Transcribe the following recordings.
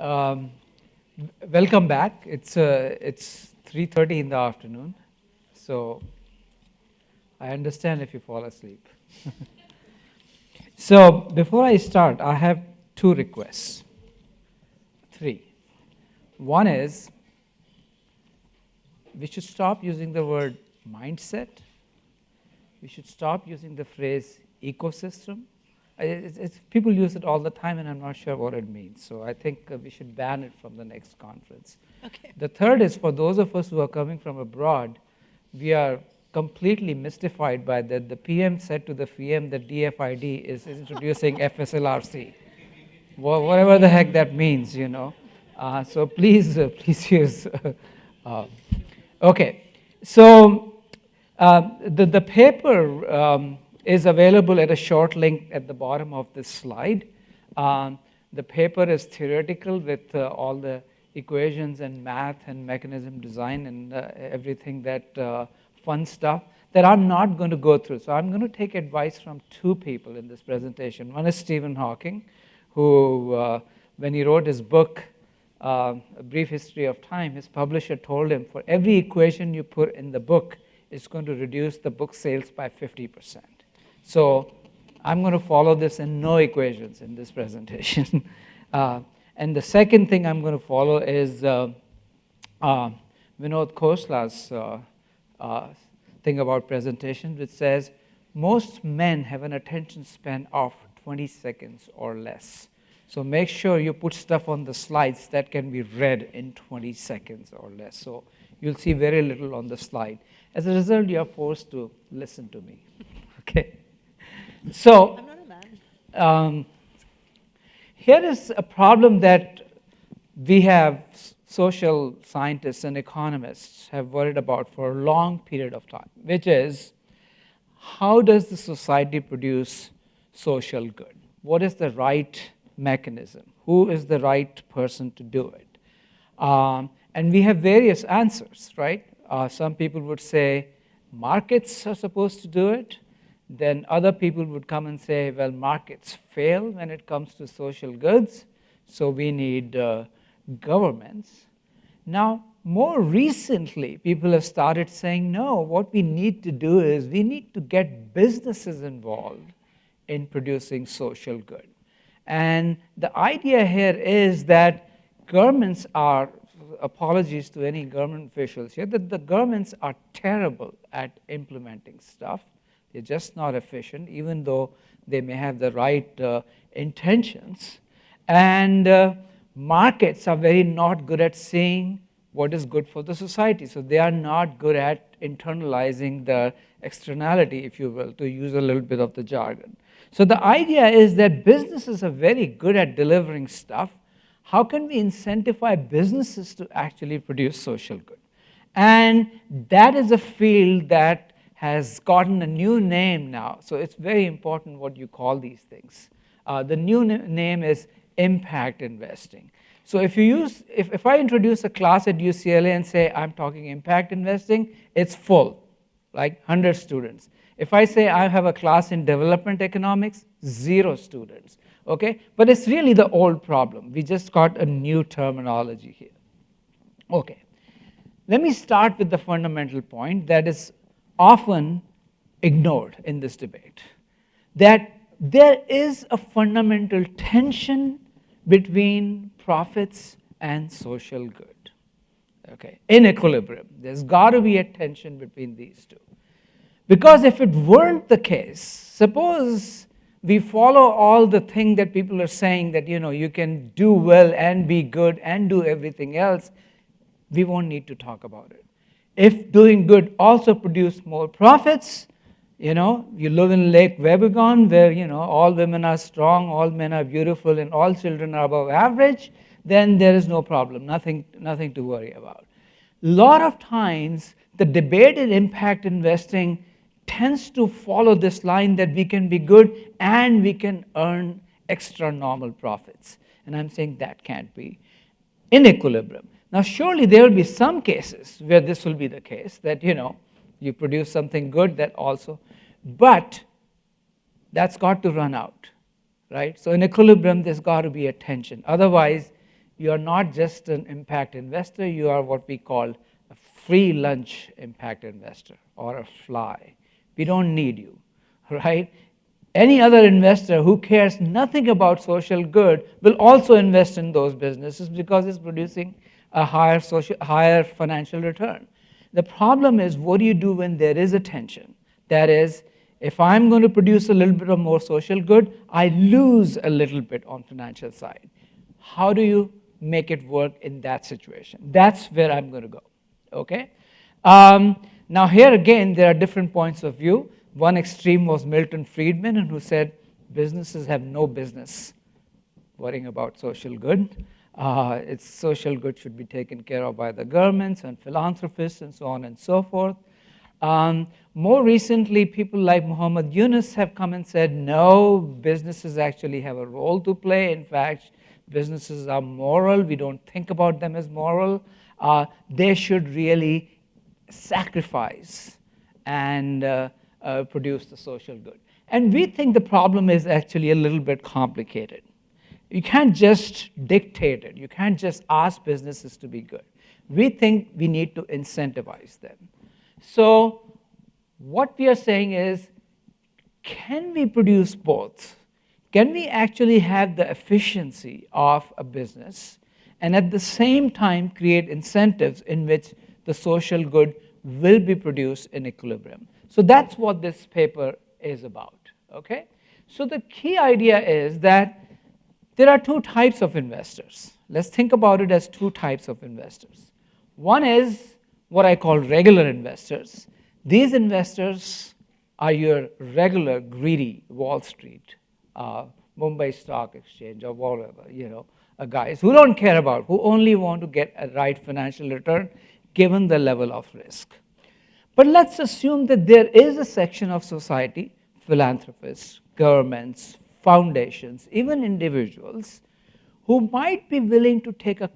Um, Welcome back. It's 3:30 in the afternoon, so I understand if you fall asleep. So before I start, I have two requests. Three. One is we should stop using the word mindset. We should stop using the phrase ecosystem. People use it all the time, and I'm not sure what it means. So I think we should ban it from the next conference. Okay. The third is for those of us who are coming from abroad, we are completely mystified by that. The PM said to the PM that DFID is introducing FSLRC, whatever the heck that means, you know. So please, please use. Uh, okay, so the paper is available at a short link at the bottom of this slide. The paper is theoretical with all the equations and math and mechanism design and everything that fun stuff that I'm not going to go through. So I'm going to take advice from two people in this presentation. One is Stephen Hawking, who, when he wrote his book, A Brief History of Time, his publisher told him for every equation you put in the book, it's going to reduce the book sales by 50%. So I'm going to follow this and no equations in this presentation. And the second thing I'm going to follow is Vinod Khosla's thing about presentation, which says most men have an attention span of 20 seconds or less. So make sure you put stuff on the slides that can be read in 20 seconds or less. So you'll see very little on the slide. As a result, you are forced to listen to me. Okay. So I'm not a man. here is a problem that we have social scientists and economists have worried about for a long period of time, which is how does the society produce social good? What is the right mechanism? Who is the right person to do it? And we have various answers, right? Some people would say markets are supposed to do it. Then other people would come and say, well, markets fail when it comes to social goods, so we need governments. Now, more recently, people have started saying, no, what we need to do is we need to get businesses involved in producing social good. And the idea here is that governments are, apologies to any government officials here, that the governments are terrible at implementing stuff. They're just not efficient, even though they may have the right intentions. And markets are very not good at seeing what is good for the society. So they are not good at internalizing the externality, if you will, to use a little bit of the jargon. So the idea is that businesses are very good at delivering stuff. How can we incentivize businesses to actually produce social good? And that is a field that has gotten a new name now. So it's very important what you call these things. The new name is impact investing. So if I introduce a class at UCLA and say I'm talking impact investing, it's full, like 100 students. If I say I have a class in development economics, 0 students, okay? But it's really the old problem. We just got a new terminology here. Okay, let me start with the fundamental point that is often ignored in this debate, that there is a fundamental tension between profits and social good, okay, in equilibrium. There's got to be a tension between these two. Because if it weren't the case, suppose we follow all the thing that people are saying that, you know, you can do well and be good and do everything else, we won't need to talk about it. If doing good also produce more profits, you know, you live in Lake Webegon where, you know, all women are strong, all men are beautiful, and all children are above average, then there is no problem, nothing to worry about. A lot of times, the debate in impact investing tends to follow this line that we can be good and we can earn extra normal profits. And I'm saying that can't be in equilibrium. Now, surely there will be some cases where this will be the case, that, you know, you produce something good that also, but that's got to run out, right? So in equilibrium, there's got to be a tension. Otherwise, You are not just an impact investor, you are what we call a free lunch impact investor, or a fly. We don't need you, right? Any other investor who cares nothing about social good will also invest in those businesses because it's producing a higher financial return. The problem is, what do you do when there is a tension? That is, if I'm going to produce a little bit of more social good, I lose a little bit on financial side. How do you make it work in that situation? That's where I'm going to go, okay? Now here again, there are different points of view. One extreme was Milton Friedman, who said businesses have no business worrying about social good. Its social good should be taken care of by the governments and philanthropists and so on and so forth. More recently, people like Muhammad Yunus have come and said, no, businesses actually have a role to play. In fact, businesses are moral. We don't think about them as moral. They should really sacrifice and produce the social good. And we think the problem is actually a little bit complicated. You can't just dictate it. You can't just ask businesses to be good. We think we need to incentivize them. So what we are saying is, can we produce both? Can we actually have the efficiency of a business and at the same time create incentives in which the social good will be produced in equilibrium? So that's what this paper is about, okay? So the key idea is that there are two types of investors. Let's think about it as two types of investors. One is what I call regular investors. These investors are your regular greedy Wall Street, Bombay Stock Exchange, or whatever, guys who don't care about, who only want to get a right financial return given the level of risk. But let's assume that there is a section of society, philanthropists, governments, foundations, even individuals, who might be willing to take a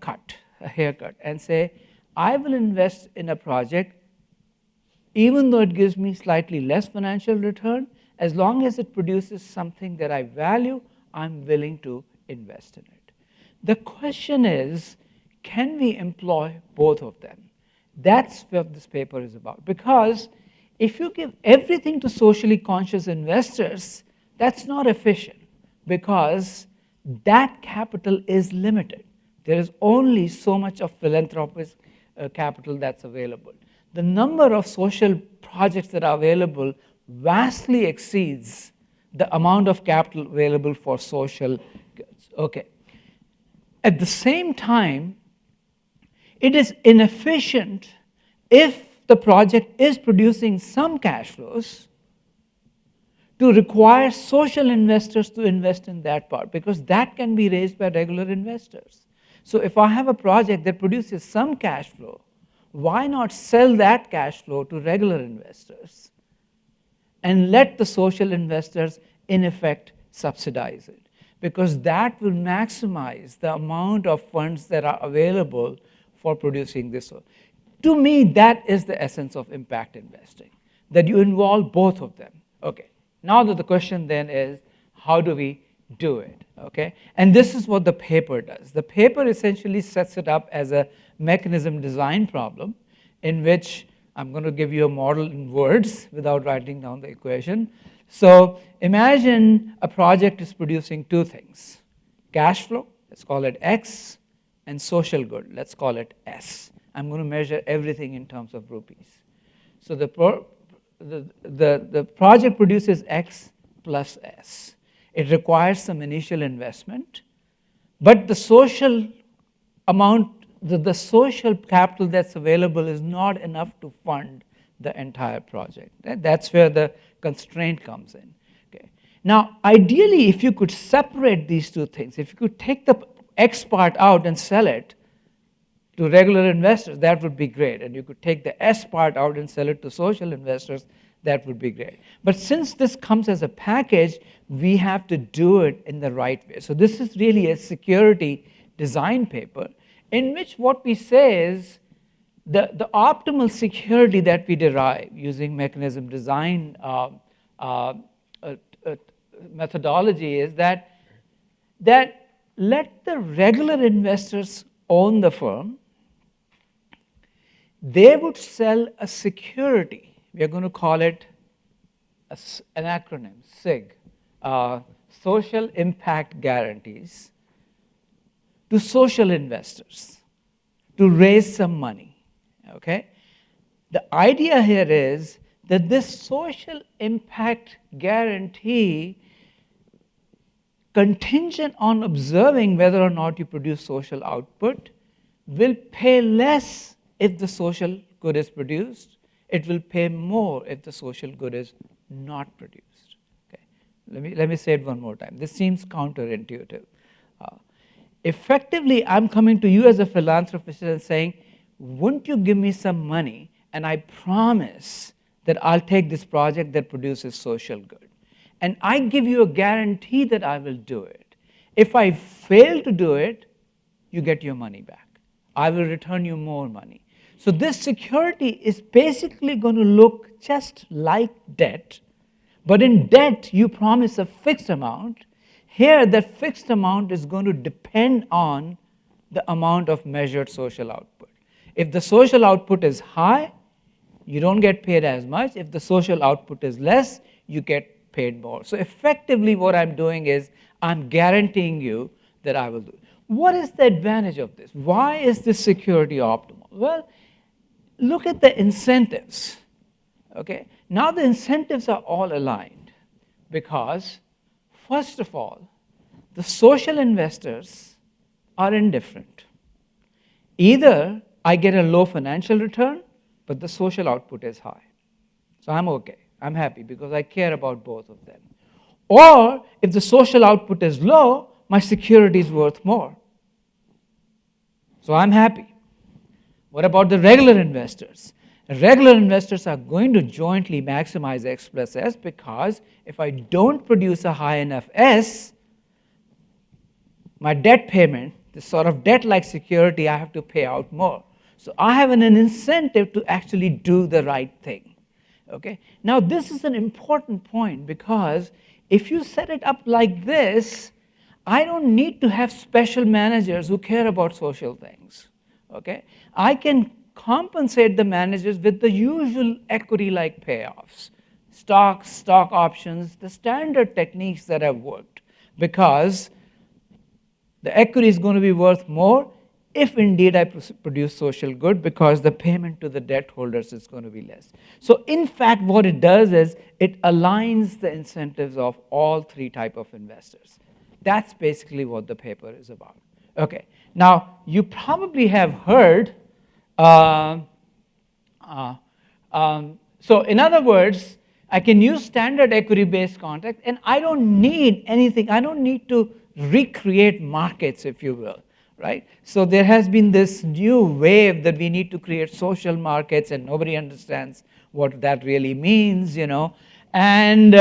haircut, and say, I will invest in a project even though it gives me slightly less financial return. As long as it produces something that I value, I'm willing to invest in it. The question is, can we employ both of them? That's what this paper is about. Because if you give everything to socially conscious investors, that's not efficient, because that capital is limited. There is only so much of philanthropic capital that's available. The number of social projects that are available vastly exceeds the amount of capital available for social goods. Okay. At the same time, it is inefficient if the project is producing some cash flows to require social investors to invest in that part, because that can be raised by regular investors. So if I have a project that produces some cash flow, why not sell that cash flow to regular investors and let the social investors, in effect, subsidize it? Because that will maximize the amount of funds that are available for producing this. To me, that is the essence of impact investing, that you involve both of them. Okay. Now the question then is, how do we do it? Okay. And this is what the paper does. The paper essentially sets it up as a mechanism design problem, in which I'm going to give you a model in words without writing down the equation. So imagine a project is producing two things: cash flow, let's call it X, and social good, let's call it S. I'm going to measure everything in terms of rupees. So the project produces X plus S. It requires some initial investment, but the social amount, the social capital that's available is not enough to fund the entire project. That's where the constraint comes in. Okay. Now, ideally, if you could separate these two things, if you could take the X part out and sell it to regular investors, that would be great. And you could take the S part out and sell it to social investors, that would be great. But since this comes as a package, we have to do it in the right way. So this is really a security design paper, in which what we say is the optimal security that we derive using mechanism design methodology is that let the regular investors own the firm. They would sell a security. We are going to call it an acronym, SIG, Social Impact Guarantees, to social investors to raise some money. Okay? The idea here is that this social impact guarantee, contingent on observing whether or not you produce social output, will pay less if the social good is produced. It will pay more if the social good is not produced. Okay? Let me say it one more time. This seems counterintuitive. Effectively, I'm coming to you as a philanthropist and saying, wouldn't you give me some money and I promise that I'll take this project that produces social good. And I give you a guarantee that I will do it. If I fail to do it, you get your money back. I will return you more money. So this security is basically going to look just like debt, but in debt you promise a fixed amount. Here, that fixed amount is going to depend on the amount of measured social output. If the social output is high, you don't get paid as much. If the social output is less, you get paid more. So effectively what I'm doing is I'm guaranteeing you that I will do it. What is the advantage of this? Why is this security optimal? Well, look at the incentives. Okay? Now the incentives are all aligned because, first of all, the social investors are indifferent. Either I get a low financial return, but the social output is high. So I'm okay. I'm happy because I care about both of them. Or if the social output is low, my security is worth more. So I'm happy. What about the regular investors? Regular investors are going to jointly maximize X plus S because if I don't produce a high enough S, my debt payment, this sort of debt-like security, I have to pay out more. So I have an incentive to actually do the right thing. Okay? Now this is an important point because if you set it up like this, I don't need to have special managers who care about social things. Okay? I can compensate the managers with the usual equity-like payoffs, stocks, stock options, the standard techniques that have worked, because the equity is going to be worth more if indeed I produce social good, because the payment to the debt holders is going to be less. So in fact, what it does is it aligns the incentives of all three types of investors. That's basically what the paper is about. Okay. Now, you probably have heard, so in other words, I can use standard equity-based contract, and I don't need anything. I don't need to recreate markets, if you will, right? So there has been this new wave that we need to create social markets, and nobody understands what that really means, you know. And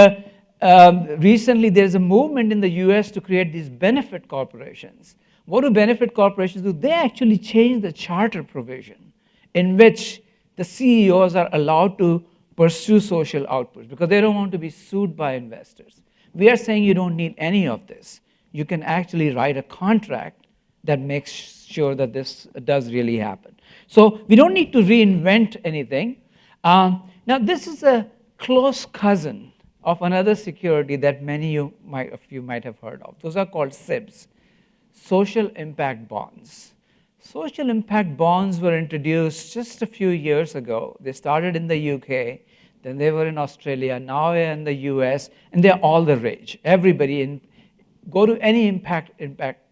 recently, there's a movement in the US to create these benefit corporations. What do benefit corporations do? They actually change the charter provision in which the CEOs are allowed to pursue social outputs because they don't want to be sued by investors. We are saying you don't need any of this. You can actually write a contract that makes sure that this does really happen. So we don't need to reinvent anything. Now this is a close cousin of another security that many of you might have heard of. Those are called SIBs, social impact bonds. Social impact bonds were introduced just a few years ago. They started in the UK, then they were in Australia, now they're in the US, and they're all the rage. Everybody, go to any impact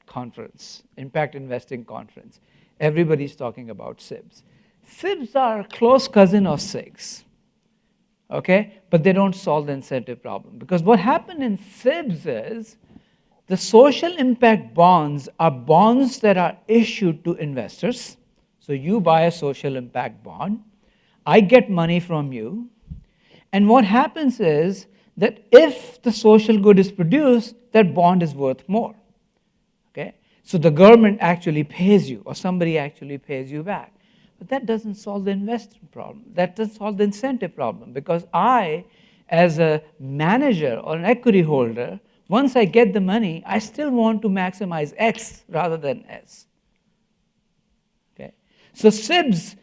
conference, impact investing conference, everybody's talking about SIBs. SIBs are a close cousin of SIGs, okay? But they don't solve the incentive problem. Because what happened in SIBs is, the social impact bonds are bonds that are issued to investors. So you buy a social impact bond, I get money from you, and what happens is that if the social good is produced, that bond is worth more. Okay? So the government actually pays you, or somebody actually pays you back. But that doesn't solve the investment problem. That doesn't solve the incentive problem, because I, as a manager or an equity holder, once I get the money, I still want to maximize X rather than S. Okay? So SIBs,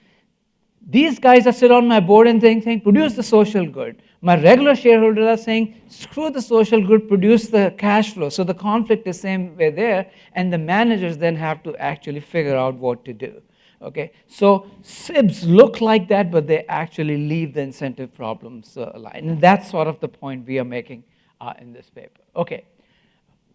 these guys are sit on my board and saying, produce the social good. My regular shareholders are saying, screw the social good, produce the cash flow. So the conflict is same way there, and the managers then have to actually figure out what to do. Okay, so SIBs look like that, but they actually leave the incentive problems aligned. And that's sort of the point we are making in this paper. Okay,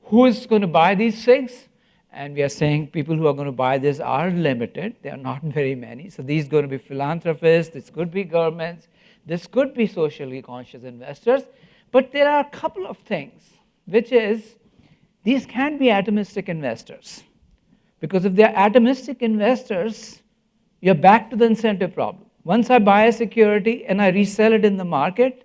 who is going to buy these SIGs? And we are saying people who are going to buy this are limited. There are not very many. So these are going to be philanthropists, this could be governments, this could be socially conscious investors. But there are a couple of things, which is these can't be atomistic investors. Because if they're atomistic investors, you're back to the incentive problem. Once I buy a security and I resell it in the market,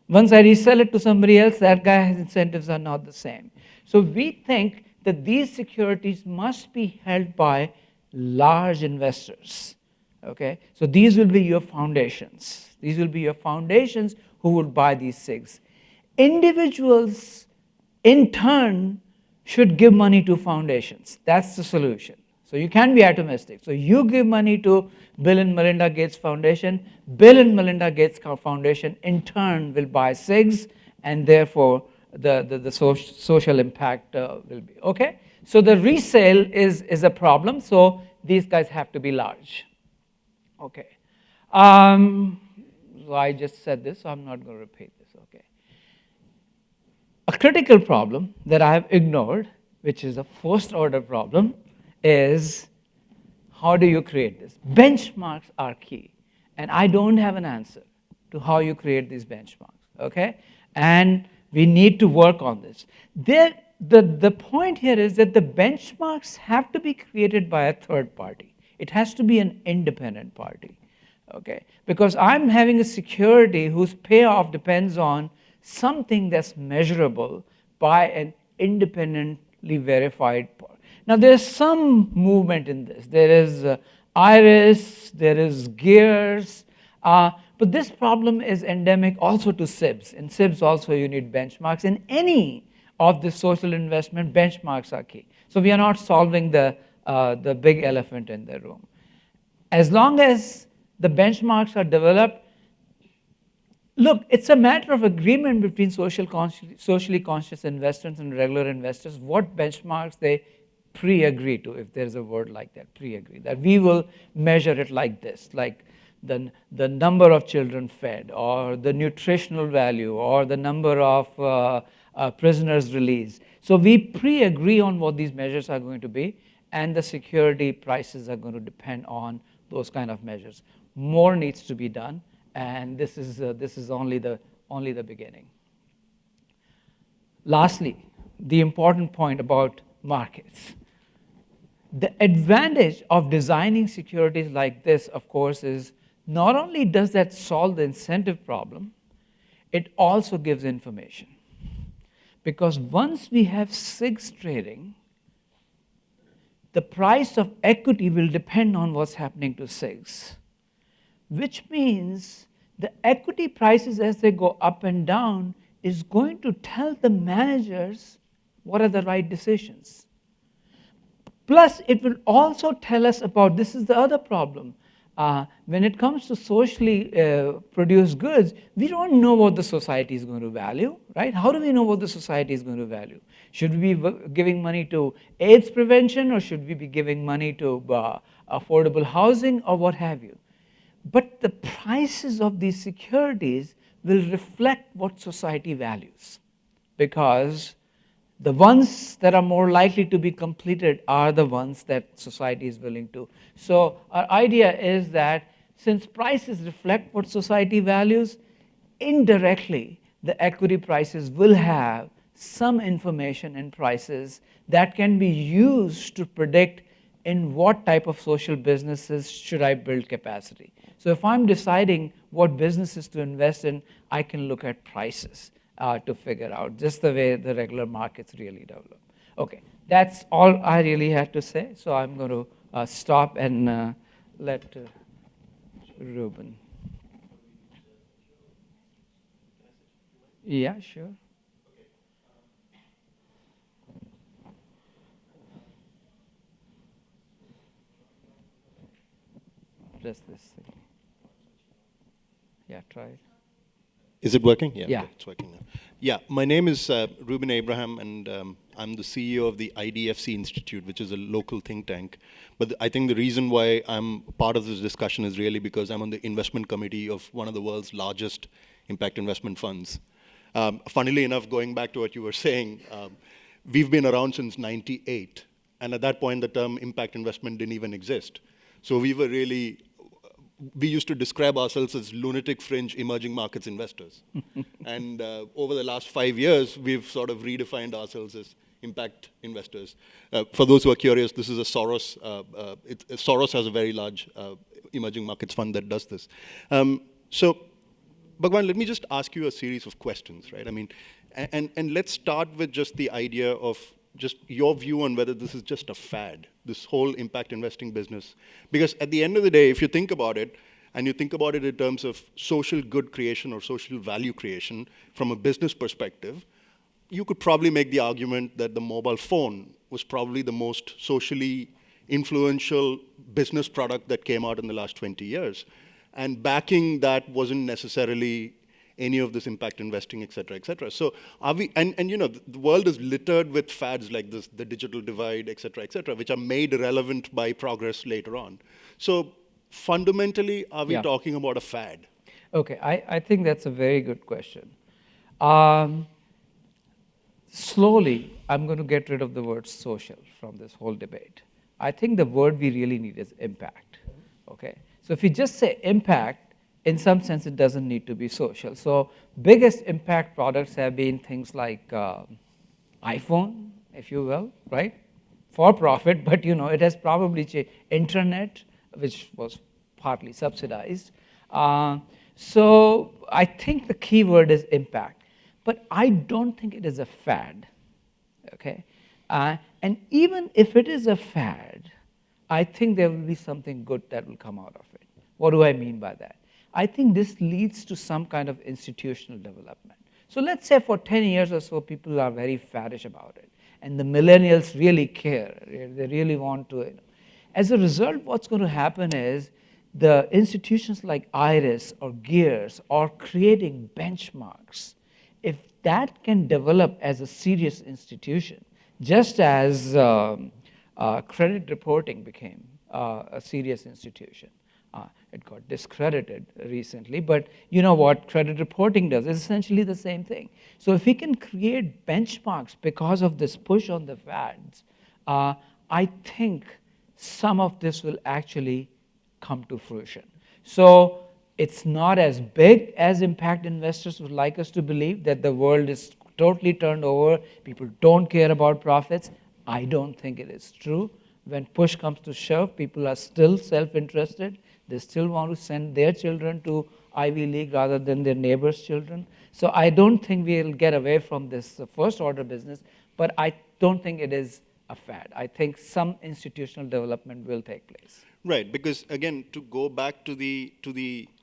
once I resell it to somebody else, that guy's incentives are not the same. So we think that these securities must be held by large investors. Okay? So these will be your foundations. These will be your foundations who would buy these SIGs. Individuals, in turn, should give money to foundations. That's the solution. So you can be atomistic. So you give money to Bill and Melinda Gates Foundation. Bill and Melinda Gates Foundation, in turn, will buy SIGs, and therefore the social impact will be. Okay? So the resale is a problem. So these guys have to be large. Okay. So I just said this, so I'm not going to repeat this. Okay. A critical problem that I have ignored, which is a first order problem, is how do you create this? Benchmarks are key. And I don't have an answer to how you create these benchmarks. Okay? And we need to work on this. The point here is that the benchmarks have to be created by a third party. It has to be an independent party. Okay? Because I'm having a security whose payoff depends on something that's measurable by an independently verified party. Now, there's some movement in this. There is IRIS, there is GEARS, but this problem is endemic also to SIBs. In SIBs also you need benchmarks. In any of the social investment, benchmarks are key. So we are not solving the big elephant in the room. As long as the benchmarks are developed, look, it's a matter of agreement between socially conscious investors and regular investors, what benchmarks they pre-agree to, if there's a word like that, pre-agree, that we will measure it like this, like the number of children fed, or the nutritional value, or the number of prisoners released. So we pre-agree on what these measures are going to be, and the security prices are going to depend on those kind of measures. More needs to be done, and this is only the beginning. Lastly, the important point about markets. The advantage of designing securities like this, of course, is not only does that solve the incentive problem, it also gives information. Because once we have SIGs trading, the price of equity will depend on what's happening to SIGs, which means the equity prices as they go up and down is going to tell the managers what are the right decisions. Plus, it will also tell us about, this is the other problem. When it comes to socially produced goods, we don't know what the society is going to value, right? How do we know what the society is going to value? Should we be giving money to AIDS prevention, or should we be giving money to affordable housing, or what have you? But the prices of these securities will reflect what society values, because the ones that are more likely to be completed are the ones that society is willing to. So our idea is that since prices reflect what society values, indirectly the equity prices will have some information in prices that can be used to predict in what type of social businesses should I build capacity. So if I'm deciding what businesses to invest in, I can look at prices to figure out, just the way the regular markets really develop. Okay, that's all I really had to say. So I'm going to stop and let Ruben. Yeah, sure. press this thing. Yeah, try it. Is it working? Yeah, Yeah. okay, it's working now. Yeah, my name is Ruben Abraham, and I'm the CEO of the IDFC Institute, which is a local think tank. But I think the reason why I'm part of this discussion is really because I'm on the investment committee of one of the world's largest impact investment funds. Funnily enough, going back to what you were saying, we've been around since '98, and at that point, the term impact investment didn't even exist. So we used to describe ourselves as lunatic fringe emerging markets investors. And over the last 5 years, we've sort of redefined ourselves as impact investors. For those who are curious, this is a Soros. Soros has a very large emerging markets fund that does this. So, Bhagwan, let me just ask you a series of questions, right? I mean, and let's start with just the idea of just your view on whether this is just a fad, this whole impact investing business. Because at the end of the day, if you think about it, and you think about it in terms of social good creation or social value creation from a business perspective, you could probably make the argument that the mobile phone was probably the most socially influential business product that came out in the last 20 years. And backing that wasn't necessarily any of this impact investing, et cetera, et cetera. So are we, and you know, the world is littered with fads like this, the digital divide, et cetera, which are made relevant by progress later on. So fundamentally, are we talking about a fad? Okay, I think that's a very good question. Slowly, I'm going to get rid of the word social from this whole debate. I think the word we really need is impact, okay? So if you just say impact, in some sense, it doesn't need to be social. So biggest impact products have been things like iPhone, if you will, right? For profit, but you know, it has probably changed. Internet, which was partly subsidized. So I think the key word is impact. But I don't think it is a fad, okay? And even if it is a fad, I think there will be something good that will come out of it. What do I mean by that? I think this leads to some kind of institutional development. So let's say for 10 years or so, people are very faddish about it. And the millennials really care. They really want to. As a result, what's going to happen is the institutions like IRIS or GEARS are creating benchmarks. If that can develop as a serious institution, just as credit reporting became a serious institution. It got discredited recently, but you know what credit reporting does? It's essentially the same thing. So if we can create benchmarks because of this push on the fads, I think some of this will actually come to fruition. So it's not as big as impact investors would like us to believe, that the world is totally turned over, people don't care about profits. I don't think it is true. When push comes to shove, people are still self-interested. They still want to send their children to Ivy League rather than their neighbors' children. So I don't think we'll get away from this first order business, but I don't think it is a fad. I think some institutional development will take place. Right, because again, to go back to the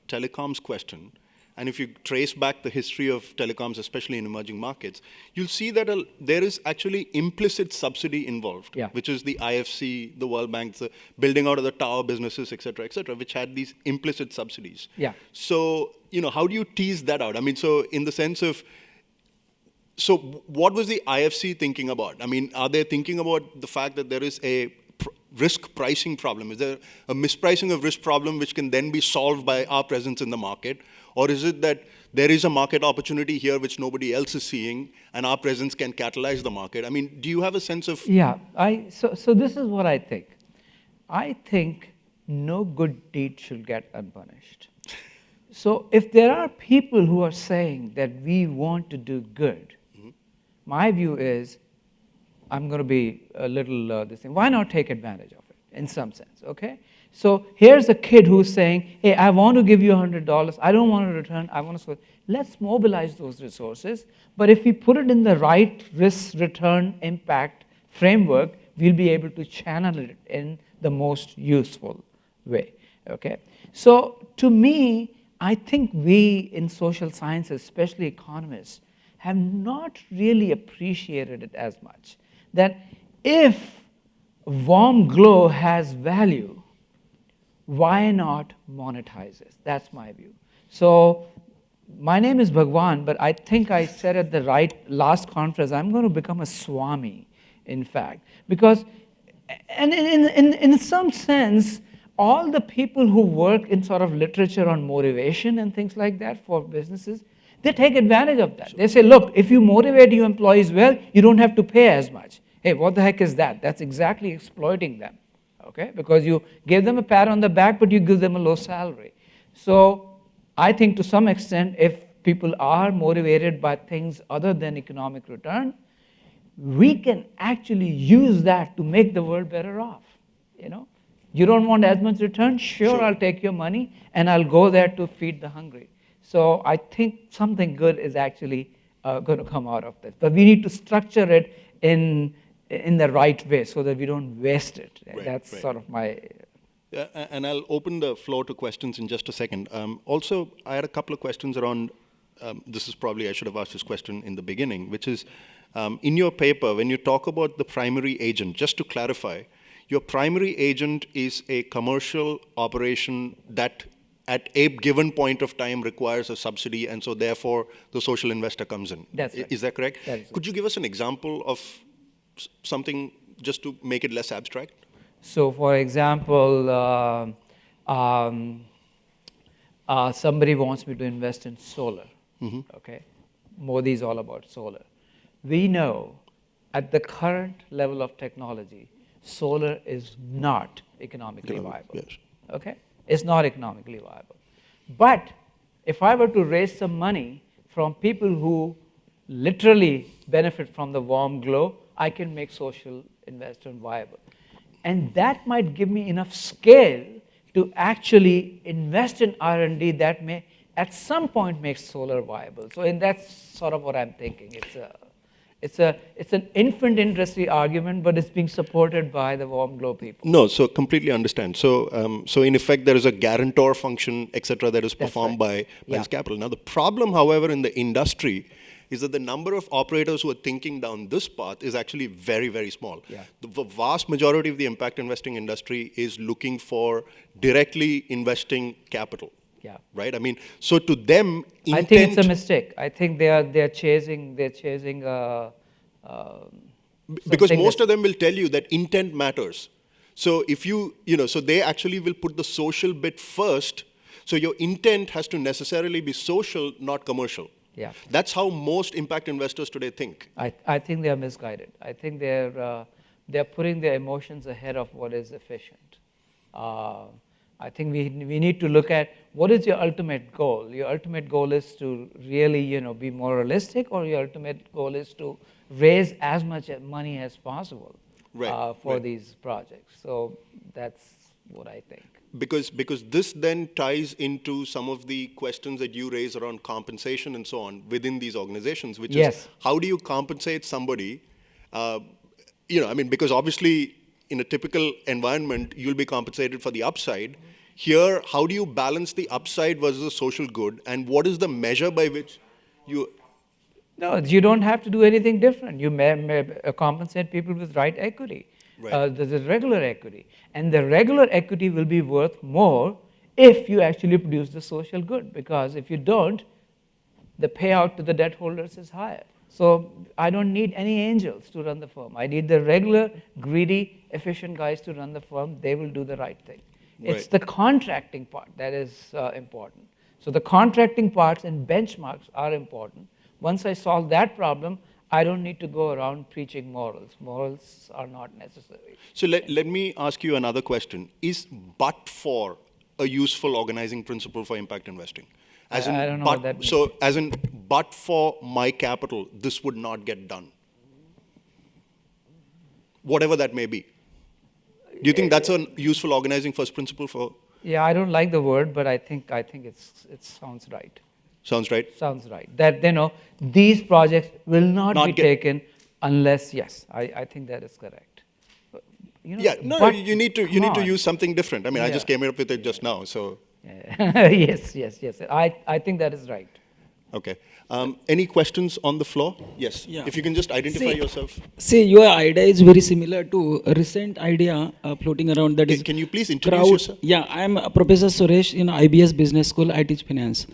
telecoms question, and if you trace back the history of telecoms, especially in emerging markets, you'll see that there is actually implicit subsidy involved, which is the IFC, the World Bank, the building out of the tower businesses, et cetera, which had these implicit subsidies. Yeah. So, you know, how do you tease that out? I mean, so in the sense of, so what was the IFC thinking about? I mean, are they thinking about the fact that there is a risk pricing problem? Is there a mispricing of risk problem which can then be solved by our presence in the market? Or is it that there is a market opportunity here which nobody else is seeing and our presence can catalyze the market? I mean, do you have a sense of... Yeah, so this is what I think. I think no good deed should get unpunished. So if there are people who are saying that we want to do good, my view is, I'm going to be a little this thing. Why not take advantage of it in some sense, okay? So here's a kid who's saying, hey, I want to give you $100. I don't want to return. I want to. Let's mobilize those resources. But if we put it in the right risk, return, impact framework, we'll be able to channel it in the most useful way, okay? So to me, I think we in social sciences, especially economists, have not really appreciated it as much. That if warm glow has value, why not monetize it? That's my view. So my name is Bhagwan, but I think I said at the last conference, I'm going to become a Swami, in fact. Because, and in some sense, all the people who work in sort of literature on motivation and things like that for businesses, they take advantage of that. They say, look, if you motivate your employees well, you don't have to pay as much. Hey, what the heck is that? That's exactly exploiting them, okay? Because you give them a pat on the back, but you give them a low salary. So I think to some extent, if people are motivated by things other than economic return, we can actually use that to make the world better off. You know, you don't want as much return? Sure, I'll take your money and I'll go there to feed the hungry. So I think something good is actually going to come out of this. But we need to structure it in the right way so that we don't waste it. That's sort of my... And I'll open the floor to questions in just a second. Also, I had a couple of questions around, this is probably, I should have asked this question in the beginning, which is, in your paper, when you talk about the primary agent, just to clarify, your primary agent is a commercial operation that at a given point of time requires a subsidy, and so therefore the social investor comes in. That's right. Is that correct? That is Could you give us an example of something just to make it less abstract? So, for example, somebody wants me to invest in solar. Okay, Modi is all about solar. We know at the current level of technology, solar is not economically viable. Yes. Okay, it's not economically viable. But if I were to raise some money from people who literally benefit from the warm glow, I can make social investment viable. And that might give me enough scale to actually invest in R&D that may, at some point, make solar viable. So that's sort of what I'm thinking. It's an infant industry argument, but it's being supported by the warm glow people. No, so completely understand. So, so in effect, there is a guarantor function, etc., that is performed by this capital. Now, the problem, however, in the industry is that the number of operators who are thinking down this path is actually very, very small. Yeah. The vast majority of the impact investing industry is looking for directly investing capital. Yeah. Right. I mean, so to them, intent, I think it's a mistake. I think they're chasing because most of them will tell you that intent matters. So if so they actually will put the social bit first. So your intent has to necessarily be social, not commercial. Yeah. That's how most impact investors today think. I think they are misguided. I think they're putting their emotions ahead of what is efficient. I think we need to look at what is your ultimate goal. Your ultimate goal is to really be more realistic, or your ultimate goal is to raise as much money as possible for these projects. So that's what I think. Because this then ties into some of the questions that you raise around compensation and so on within these organizations, which is how do you compensate somebody? I mean, because obviously in a typical environment, you'll be compensated for the upside. Here, how do you balance the upside versus the social good? And what is the measure by which you... No, you don't have to do anything different. You may compensate people with right equity. There's a regular equity. And the regular equity will be worth more if you actually produce the social good. Because if you don't, the payout to the debt holders is higher. So I don't need any angels to run the firm. I need the regular, greedy, efficient guys to run the firm. They will do the right thing. It's the contracting part that is important. So the contracting parts and benchmarks are important. Once I solve that problem, I don't need to go around preaching morals. Morals are not necessary. So let me ask you another question. Is but for a useful organizing principle for impact investing? As in, I don't know what that means. So as in, but for my capital, this would not get done. Whatever that may be. Do you think that's a useful organizing first principle for? Yeah, I don't like the word, but I think it sounds right. Sounds right? Sounds right. That these projects will not be taken unless, I think that is correct. But, you need to use something different. I mean, I just came up with it just now, so. Yes. I think that is right. Okay. Any questions on the floor? Yes. Yeah. If you can just identify yourself. See, your idea is very similar to a recent idea floating around that is Can you please introduce crowd. yourself? Yeah, I am Professor Suresh in IBS Business School. I teach finance.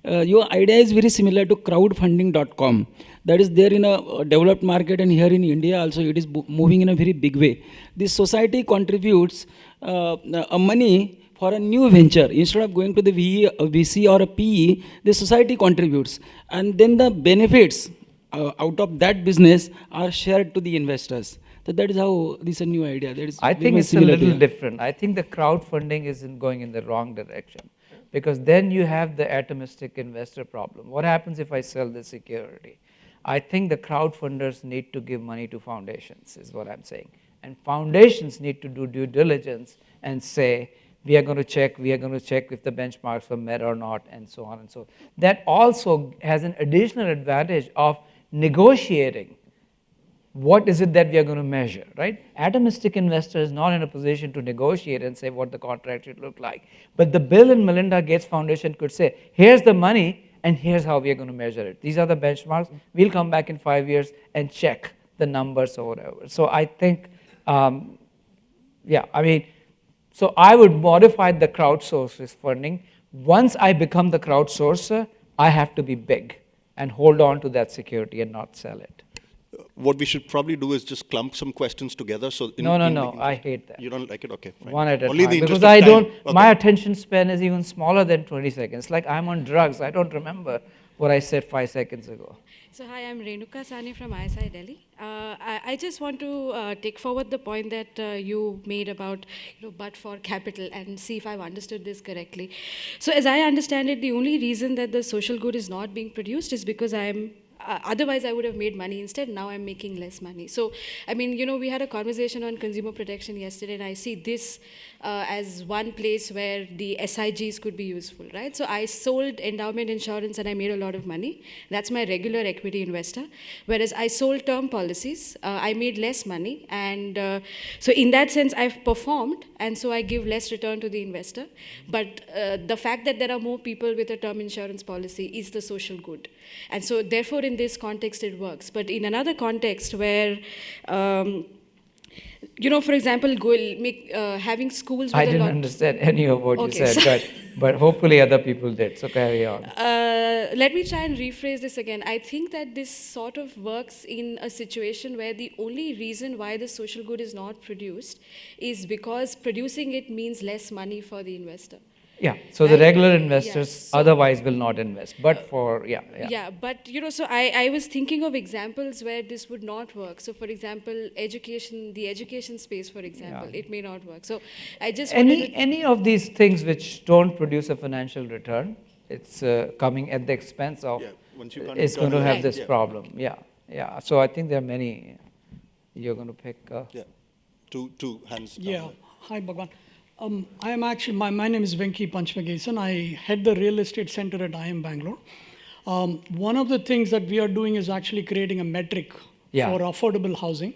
Your idea is very similar to crowdfunding.com. That is there in a developed market, and here in India also it is moving in a very big way. This society contributes a money for a new venture. Instead of going to the VC or a PE, the society contributes. And then the benefits out of that business are shared to the investors. So that is how this is a new idea. That is I very think much it's a similar to little that. different. I think the crowdfunding isn't going in the wrong direction, because then you have the atomistic investor problem. What happens if I sell the security? I think the crowdfunders need to give money to foundations, is what I'm saying. And foundations need to do due diligence and say, we are going to check if the benchmarks are met or not, and so on and so on. That also has an additional advantage of negotiating. What is it that we are going to measure, right? Atomistic investor is not in a position to negotiate and say what the contract should look like. But the Bill and Melinda Gates Foundation could say, here's the money and here's how we are going to measure it. These are the benchmarks. We'll come back in 5 years and check the numbers or whatever. So I think, so I would modify the crowdsources funding. Once I become the crowdsourcer, I have to be big and hold on to that security and not sell it. What we should probably do is just clump some questions together. So No, I hate that. You don't like it? Okay, fine. One at a Only time. the interest Because of I time. don't, Okay. my attention span is even smaller than 20 seconds. Like I'm on drugs. I don't remember what I said 5 seconds ago. So hi, I'm Renuka Sani from ISI Delhi. I just want to take forward the point that you made about, but for capital, and see if I've understood this correctly. So as I understand it, the only reason that the social good is not being produced is because otherwise I would have made money instead. Now I'm making less money. So, I mean, we had a conversation on consumer protection yesterday, and I see this as one place where the SIGs could be useful, right? So I sold endowment insurance and I made a lot of money. That's my regular equity investor. Whereas I sold term policies, I made less money. And so in that sense, I've performed, and so I give less return to the investor. But the fact that there are more people with a term insurance policy is the social good. And so therefore, in this context, it works. But in another context where, for example, having schools with I didn't understand any of what you Okay, said, but hopefully other people did, so carry on. Let me try and rephrase this again. I think that this sort of works in a situation where the only reason why the social good is not produced is because producing it means less money for the investor. Yeah, so the Right? regular investors So- otherwise will not invest, but for, Yeah, but so I was thinking of examples where this would not work. So for example, the education space, for example, it may not work. So I just wanted to, Any of these things which don't produce a financial return, it's coming at the expense of, Yeah, once you can't it's going to return have Right. this Yeah. problem. Yeah. So I think there are many. You're going to pick. Yeah. Two hands down Yeah. there. Hi, Bhagwan. I am actually, my name is Venki Panchmagesan. I head the real estate center at IIM Bangalore. One of the things that we are doing is actually creating a metric Yeah. for affordable housing.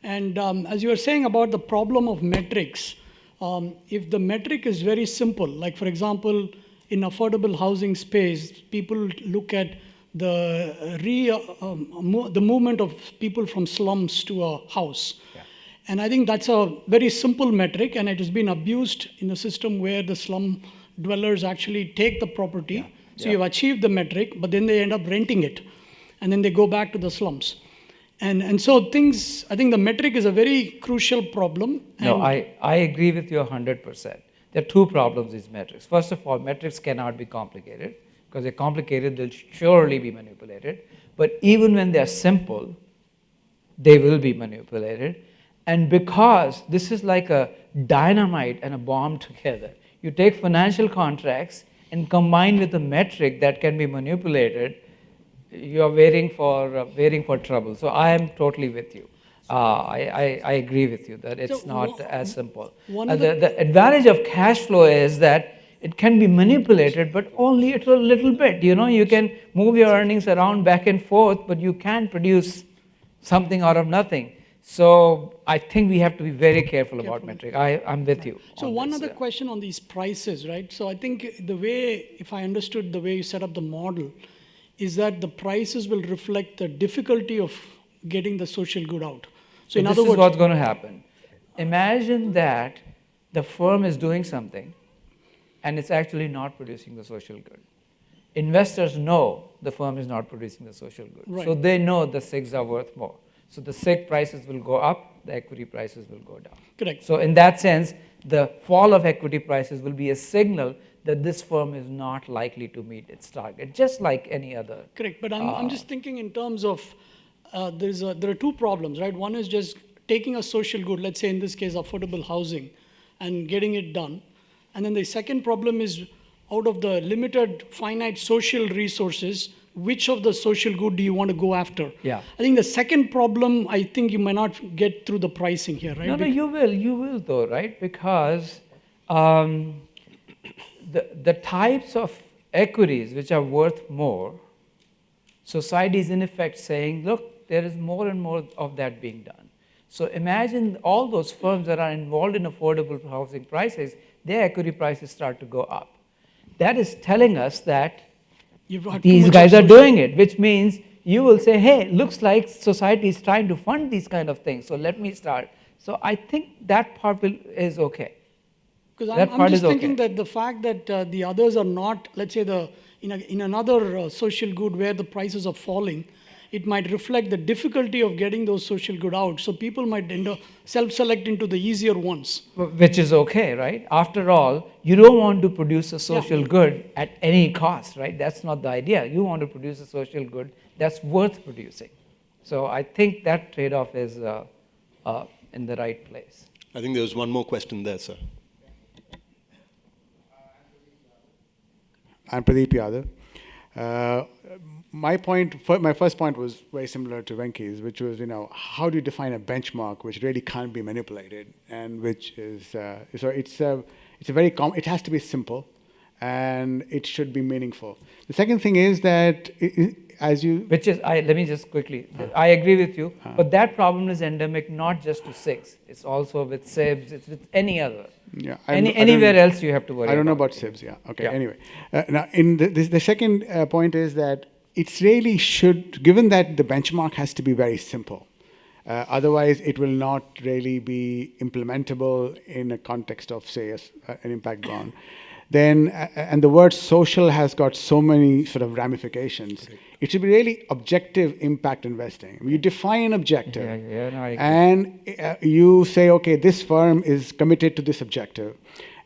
And as you were saying about the problem of metrics, if the metric is very simple, like for example, in affordable housing space, people look at the movement of people from slums to a house. And I think that's a very simple metric, and it has been abused in a system where the slum dwellers actually take the property. So you've achieved the metric, but then they end up renting it, and then they go back to the slums. And so things, I think the metric is a very crucial problem. No, and I agree with you 100%. There are two problems with metrics. First of all, metrics cannot be complicated, because they're complicated, they'll surely be manipulated. But even when they're simple, they will be manipulated. And because this is like a dynamite and a bomb together, you take financial contracts and combine with a metric that can be manipulated, you're waiting for trouble. So I am totally with you. I agree with you that it's So not as simple. one of The advantage of cash flow is that it can be manipulated, but only a little bit. You can move your earnings around back and forth, but you can't produce something out of nothing. So I think we have to be very careful about metric. I'm with you. So on one this, other yeah. question on these prices, right? So I think the way, if I understood the way you set up the model, is that the prices will reflect the difficulty of getting the social good out. So in this other is words, what's going to happen. Imagine that the firm is doing something and it's actually not producing the social good. Investors know the firm is not producing the social good. Right. So they know the SIGs are worth more. So the SIG prices will go up, the equity prices will go down. correct. So in that sense, the fall of equity prices will be a signal that this firm is not likely to meet its target, just like any other. Correct, but I'm just thinking in terms of there are two problems, right? One is just taking a social good, let's say in this case affordable housing, and getting it done. And then the second problem is out of the limited finite social resources, which of the social good do you want to go after? Yeah. I think the second problem, I think you might not get through the pricing here, right? No, you will though, right? Because the types of equities which are worth more, society is in effect saying, look, there is more and more of that being done. So imagine all those firms that are involved in affordable housing prices, their equity prices start to go up. That is telling us that You've got too these much guys of are social- doing it, which means you will say, hey, looks like society is trying to fund these kind of things, so let me start. So I think that part is okay. Because That I'm part just is thinking okay. that the fact that the others are not, let's say, in another social good where the prices are falling, it might reflect the difficulty of getting those social good out. So people might end up self-select into the easier ones. Which is okay, right? After all, you don't want to produce a social good at any cost, right? That's not the idea. You want to produce a social good that's worth producing. So I think that trade-off is in the right place. I think there was one more question there, sir. I'm Pradeep Yadav. My first point was very similar to Venki's, which was, how do you define a benchmark which really can't be manipulated, and which is so it has to be simple, and it should be meaningful. The second thing is that Let me just quickly, I agree with you, but that problem is endemic not just to SIGs, it's also with SIBs, it's with any other. Yeah, Anywhere else you have to worry about. I don't know about SIBs, yeah. Okay, Yeah. anyway. Now, in the second point is that it's really given that the benchmark has to be very simple, otherwise it will not really be implementable in a context of, say, an impact bond. Then, and the word social has got so many sort of ramifications. It should be really objective impact investing. You define an objective, No, I agree. and you say, okay, this firm is committed to this objective.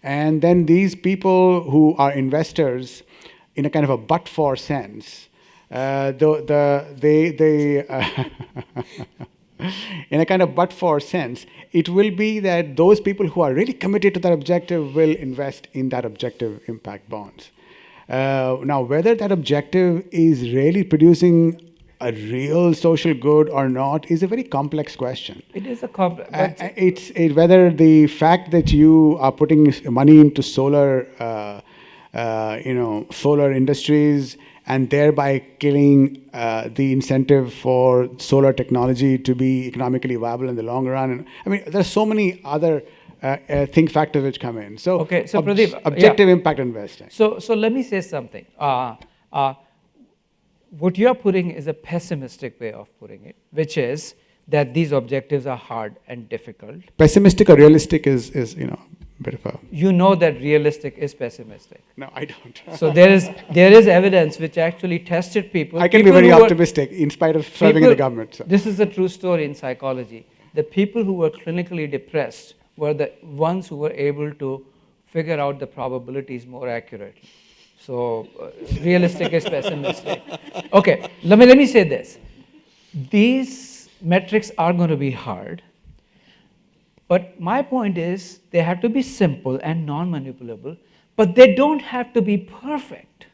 And then these people who are investors, in a kind of a but-for sense, in a kind of but-for sense, it will be that those people who are really committed to that objective will invest in that objective impact bonds. Now, whether that objective is really producing a real social good or not is a very complex question. It is a complex. It's whether the fact that you are putting money into solar industries and thereby killing the incentive for solar technology to be economically viable in the long run. I mean, there are so many other factors which come in. So, Okay, so Pradeep, objective impact investing. So let me say something. What you're putting is a pessimistic way of putting it, which is that these objectives are hard and difficult. Pessimistic or realistic is bit of a... You know that realistic is pessimistic. No, I don't. So there is evidence which actually tested people. I can be very optimistic in spite of serving in the government. So. This is a true story in psychology. The people who were clinically depressed were the ones who were able to figure out the probabilities more accurately. So realistic is pessimistic. Okay, let me say this. These metrics are going to be hard. But my point is, they have to be simple and non-manipulable, but they don't have to be perfect.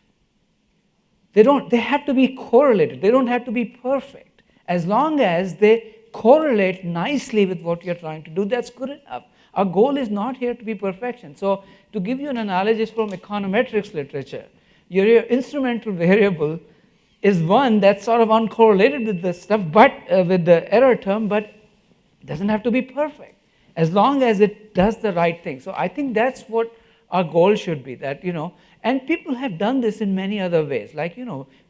They have to be correlated. They don't have to be perfect. As long as they correlate nicely with what you're trying to do, that's good enough. Our goal is not here to be perfection. So to give you an analogy from econometrics literature, your instrumental variable is one that's sort of uncorrelated with the stuff, but with the error term, but it doesn't have to be perfect, as long as it does the right thing. So I think that's what our goal should be, that, And people have done this in many other ways. Like,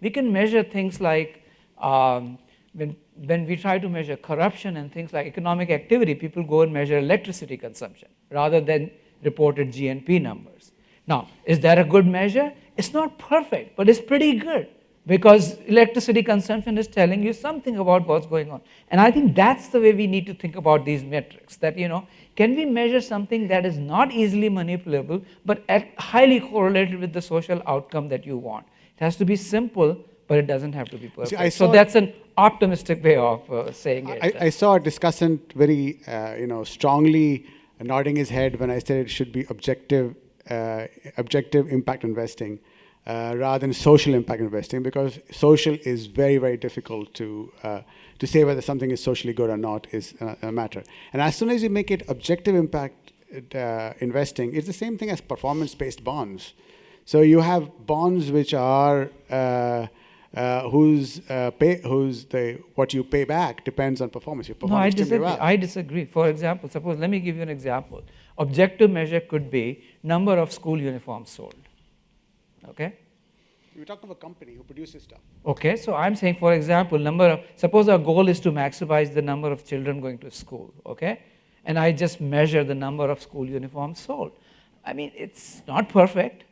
we can measure things like when we try to measure corruption and things like economic activity, people go and measure electricity consumption rather than reported GNP numbers. Now, is that a good measure? It's not perfect, but it's pretty good because electricity consumption is telling you something about what's going on. And I think that's the way we need to think about these metrics, that, can we measure something that is not easily manipulable, but highly correlated with the social outcome that you want? It has to be simple, but it doesn't have to be perfect. See, so that's an optimistic way of saying it. I saw a discussant very, strongly nodding his head when I said it should be objective impact investing rather than social impact investing, because social is very, very difficult to say whether something is socially good or not is a matter. And as soon as you make it objective impact investing, it's the same thing as performance-based bonds. So you have bonds which are what you pay back depends on performance. You perform extremely well. I disagree. For example, let me give you an example. Objective measure could be number of school uniforms sold. Okay? We're talking about a company who produces stuff. Okay, so I'm saying, for example, suppose our goal is to maximize the number of children going to school, okay? And I just measure the number of school uniforms sold. I mean, it's not perfect,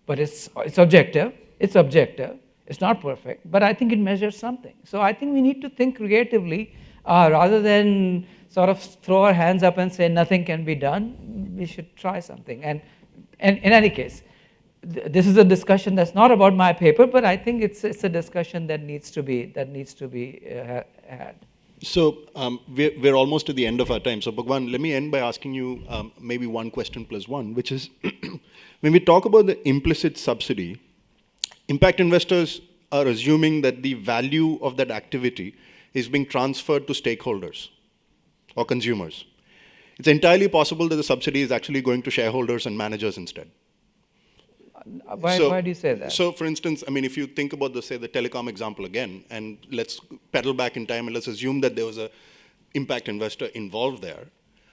but it's objective. It's objective. It's not perfect, but I think it measures something. So I think we need to think creatively rather than sort of throw our hands up and say nothing can be done. We should try something. And in any case, this is a discussion that's not about my paper, but I think it's a discussion that needs to be had. So we're almost at the end of our time. So Bhagwan, let me end by asking you maybe one question plus one, which is when we talk about the implicit subsidy, impact investors are assuming that the value of that activity is being transferred to stakeholders or consumers. It's entirely possible that the subsidy is actually going to shareholders and managers instead. Why do you say that? So, for instance, I mean, if you think about the telecom example again, and let's pedal back in time and let's assume that there was a impact investor involved there.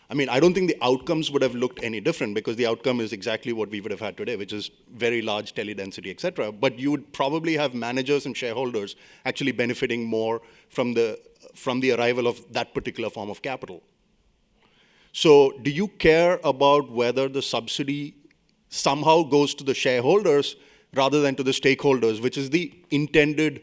I mean, I don't think the outcomes would have looked any different because the outcome is exactly what we would have had today, which is very large tele-density, et cetera. But you would probably have managers and shareholders actually benefiting more from the arrival of that particular form of capital. So do you care about whether the subsidy somehow goes to the shareholders rather than to the stakeholders, which is the intended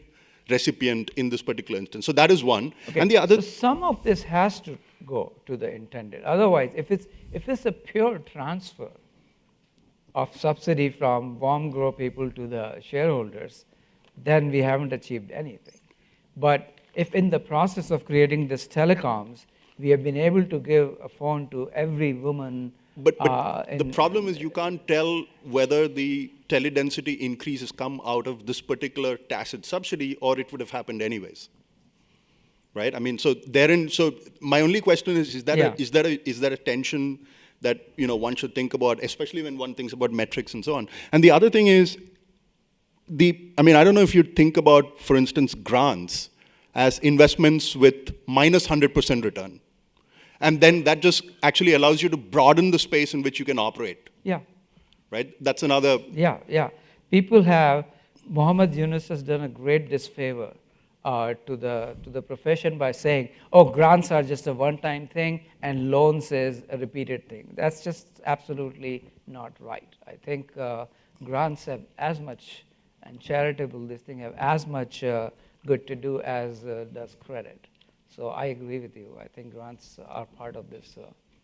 recipient in this particular instance? So that is one. Okay. And the other... So some of this has to go to the intended. Otherwise, if it's a pure transfer of subsidy from warm grow people to the shareholders, then we haven't achieved anything. But if in the process of creating this telecoms, we have been able to give a phone to every woman. But the problem is you can't tell whether the tele-density increase has come out of this particular tacit subsidy or it would have happened anyways. Right? I mean, so my only question is that a tension that one should think about, especially when one thinks about metrics and so on. And the other thing is I don't know if you think about, for instance, grants as investments with minus 100% return. And then that just actually allows you to broaden the space in which you can operate. Yeah. Right? That's another... Yeah. Muhammad Yunus has done a great disfavor to the profession by saying, oh, grants are just a one-time thing and loans is a repeated thing. That's just absolutely not right. I think grants have as much, and charitable this thing have as much good to do as does credit. So I agree with you. I think grants are part of this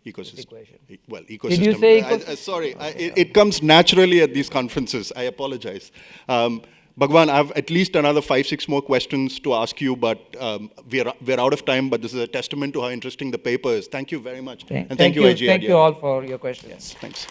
ecosystem. equation. Well, ecosystem. Did you say ecosystem? Sorry, it comes naturally at these conferences. I apologize. Bhagwan, I have at least another 5-6 more questions to ask you, but we're out of time, but this is a testament to how interesting the paper is. Thank you very much. Thank you, IGI. Thank you all for your questions. Yes, thanks.